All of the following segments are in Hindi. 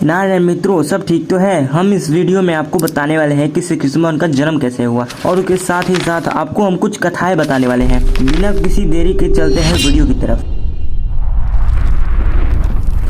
नारायण मित्रों, सब ठीक तो है। हम इस वीडियो में आपको बताने वाले हैं कि श्री कृष्ण भगवान का जन्म कैसे हुआ और उसके साथ ही साथ आपको हम कुछ कथाएं बताने वाले हैं। बिना किसी देरी के चलते हैं वीडियो की तरफ।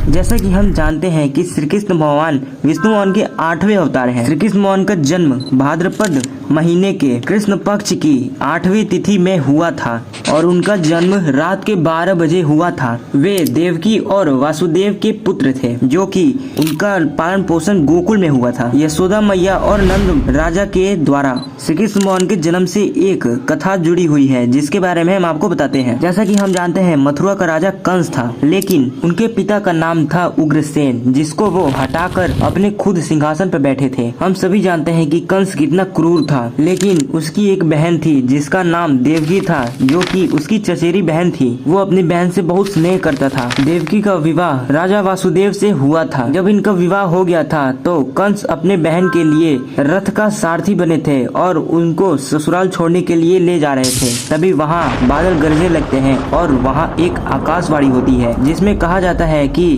जैसा कि हम जानते हैं कि श्री कृष्ण भगवान विष्णु भगवान के 8वें अवतार हैं। श्री कृष्ण भगवान का जन्म भाद्रपद महीने के कृष्ण पक्ष की 8वीं तिथि में हुआ था और उनका जन्म रात के 12 बजे हुआ था। वे देवकी और वासुदेव के पुत्र थे, जो कि उनका पालन पोषण गोकुल में हुआ था। यशोदा मैया और नंद राजा के द्वारा श्री कृष्ण भगवान के जन्म से एक कथा जुड़ी हुई है, जिसके बारे में हम आपको बताते हैं। जैसा कि हम जानते हैं, मथुरा का राजा कंस था, लेकिन उनके पिता का नाम था उग्रसेन, जिसको वो हटाकर अपने खुद सिंहासन पर बैठे थे। हम सभी जानते हैं कि कंस कितना क्रूर था, लेकिन उसकी एक बहन थी जिसका नाम देवकी था, जो कि उसकी चचेरी बहन थी। वो अपनी बहन से बहुत स्नेह करता था। देवकी का विवाह राजा वासुदेव से हुआ था। जब इनका विवाह हो गया था तो कंस अपने बहन के लिए रथ का सारथी बने थे और उनको ससुराल छोड़ने के लिए ले जा रहे थे। तभी वहाँ बादल गरजने लगते हैं और वहाँ एक आकाशवाणी होती है, जिसमें कहा जाता है कि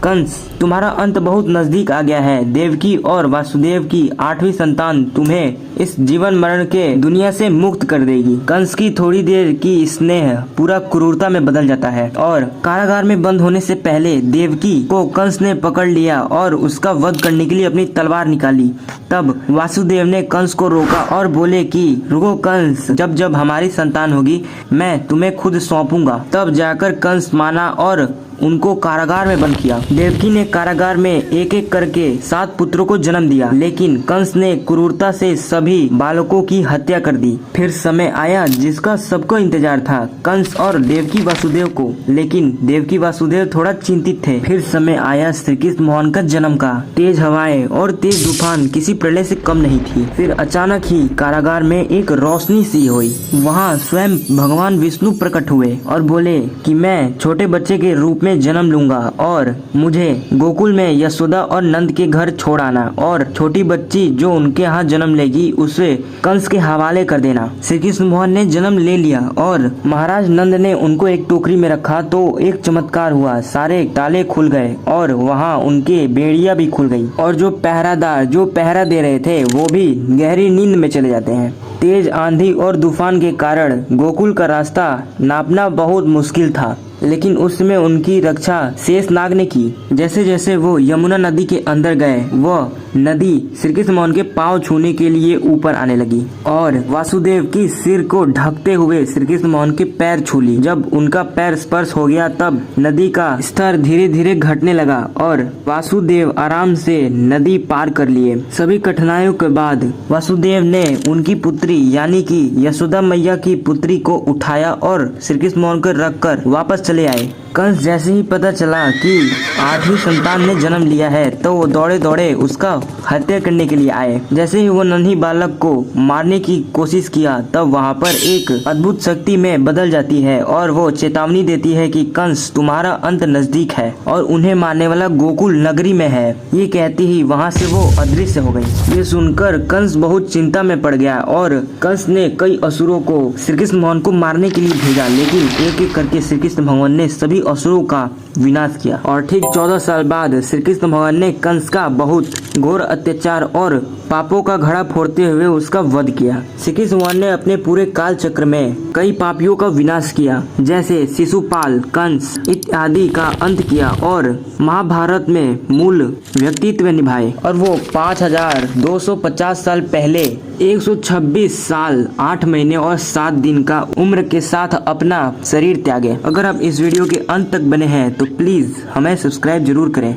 कंस, तुम्हारा अंत बहुत नजदीक आ गया है। देवकी और वासुदेव की 8वीं संतान तुम्हें इस जीवन मरण के दुनिया से मुक्त कर देगी। कंस की थोड़ी देर की स्नेह पूरा क्रूरता में बदल जाता है और कारागार में बंद होने से पहले देवकी को कंस ने पकड़ लिया और उसका वध करने के लिए अपनी तलवार निकाली। तब वासुदेव ने कंस को रोका और बोले कि रुको कंस, जब जब हमारी संतान होगी मैं तुम्हें खुद सौंपूंगा। तब जाकर कंस माना और उनको कारागार में बंद किया। देवकी ने कारागार में एक एक करके 7 पुत्रों को जन्म दिया, लेकिन कंस ने क्रूरता से सभी बालकों की हत्या कर दी। फिर समय आया जिसका सबको इंतजार था, कंस और देवकी वासुदेव को, लेकिन देवकी वासुदेव थोड़ा चिंतित थे। फिर समय आया श्री कृष्ण भगवान का जन्म का। तेज हवाएं और तेज तूफान किसी प्रलय से कम नहीं थी। फिर अचानक ही कारागार में एक रोशनी सी हुई। वहाँ स्वयं भगवान विष्णु प्रकट हुए और बोले कि मैं छोटे बच्चे के रूप में जन्म लूंगा और मुझे गोकुल में यशोदा और नंद के घर छोड़ आना, और छोटी बच्ची जो उनके यहाँ जन्म लेगी उसे कंस के हवाले कर देना। श्री कृष्ण भगवान ने जन्म ले लिया और महाराज नंद ने उनको एक टोकरी में रखा तो एक चमत्कार हुआ। सारे ताले खुल गए और वहाँ उनके बेड़िया भी खुल गई, और जो पहरादार जो पहरा दे रहे थे वो भी गहरी नींद में चले जाते हैं। तेज आंधी और तूफान के कारण गोकुल का रास्ता नापना बहुत मुश्किल था, लेकिन उस समय उनकी रक्षा शेषनाग ने की। जैसे जैसे वो यमुना नदी के अंदर गए, वह नदी श्री कृष्ण भगवान के पांव छूने के लिए ऊपर आने लगी और वासुदेव की सिर को ढकते हुए श्री कृष्ण भगवान के पैर छू ली। जब उनका पैर स्पर्श हो गया तब नदी का स्तर धीरे धीरे घटने लगा और वासुदेव आराम से नदी पार कर लिए। सभी कठिनाइयों के बाद वासुदेव ने उनकी पुत्री यानी कि यशोदा मैया की पुत्री को उठाया और श्री कृष्ण भगवान को रखकर वापस चले आए। कंस जैसे ही पता चला कि 8वीं संतान ने जन्म लिया है तो वो दौड़े दौड़े उसका हत्या करने के लिए आए। जैसे ही वो नन्ही बालक को मारने की कोशिश किया तब वहाँ पर एक अद्भुत शक्ति में बदल जाती है और वो चेतावनी देती है कि कंस, तुम्हारा अंत नजदीक है और उन्हें मारने वाला गोकुल नगरी में है। ये कहती ही वहाँ से वो अदृश्य हो गई। ये सुनकर कंस बहुत चिंता में पड़ गया और कंस ने कई असुरों को श्री कृष्ण भगवान को मारने के लिए भेजा, लेकिन एक एक करके श्री कृष्ण भगवान ने सभी असुरों का विनाश किया। और ठीक 14 साल बाद श्री कृष्ण भगवान ने कंस का बहुत घोर अत्याचार और पापों का घड़ा फोड़ते हुए उसका वध किया। श्री कृष्ण भगवान ने अपने पूरे काल चक्र में कई पापियों का विनाश किया, जैसे शिशुपाल, कंस इत्यादि का अंत किया और महाभारत में मूल व्यक्तित्व निभाए। और वो 5250 साल पहले 126 साल 8 महीने और 7 दिन का उम्र के साथ अपना शरीर त्यागे। अगर आप इस वीडियो के अंत तक बने हैं तो प्लीज हमें सब्सक्राइब जरूर करें।